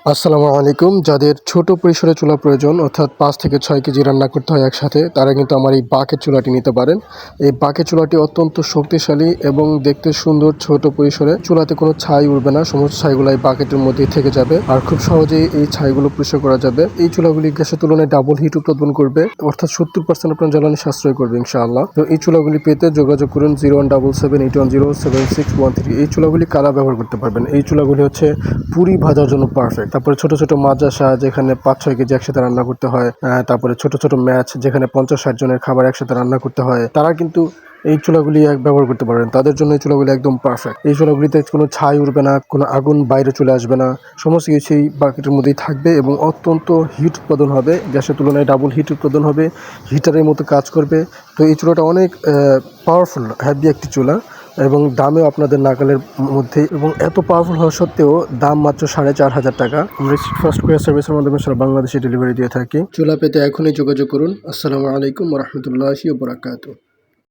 আসসালামু আলাইকুম। যাদের ছোট পরিসরে চুলা প্রয়োজন অর্থাৎ 5 থেকে 6 কেজি রান্না করতে হয় একসাথে, তারা কিন্তু আমার এই বাকেট চুলাটি নিতে পারেন। এই বাকেট চুলাটি অত্যন্ত শক্তিশালী এবং দেখতে সুন্দর। ছোট পরিসরে চুলাতে কোনো ছাই উঠবে না, সমস্ত ছাইগুলো এই বাকেটের মধ্যেই থেকে যাবে আর খুব সহজেই এই ছাইগুলো পরিষ্কার করা যাবে। এই চুলাগুলি গ্যাসের তুলনায় ডাবল হিট উৎপাদন করবে, অর্থাৎ 70% আপনার জ্বালানি সাশ্রয় করবে ইনশাআল্লাহ। তো এই চুলাগুলি পেতে যোগাযোগ করুন 017781071613। এই চুলাগুলি কারা ব্যবহার করতে পারবেন? এই চুলাগুলি হচ্ছে পুরি ভাজার জন্য পারফেক্ট। তারপরে ছোট ছোট মাজাসা যেখানে 5-6 কেজি একসাথে রান্না করতে হয়, তারপরে ছোট ছোট ম্যাচ যেখানে 50-60 জনের খাবার একসাথে রান্না করতে হয়, তারা কিন্তু এই চুলাগুলি ব্যবহার করতে পারবেন। তাদের জন্য এই চুলাগুলি একদম পারফেক্ট। এই চুলাগুলিতে কোনো ছাই উঠবে না, কোনো আগুন বাইরে চলে আসবে না, সমস্ত কিছু এই বাকেটের মধ্যেই থাকবে এবং অত্যন্ত হিট উৎপাদন হবে। গ্যাসের তুলনায় ডাবল হিট উৎপাদন হবে, হিটারের মতো কাজ করবে। তো এই চুলাটা অনেক পাওয়ারফুল, হ্যাভি একটি চুলা এবং দামেও আপনাদের নাগালের মধ্যে, এবং এত পাওয়ারফুল হওয়া সত্ত্বেও দাম মাত্র 4,500 টাকা। আমরা ফার্স্ট কুরিয়ার সার্ভিসের মাধ্যমে সারা বাংলাদেশে ডেলিভারি দিয়ে থাকি। চুলা পেতে এখনই যোগাযোগ করুন। আসসালামু আলাইকুম ওয়া রাহমাতুল্লাহি ওয়া বারাকাতুহু।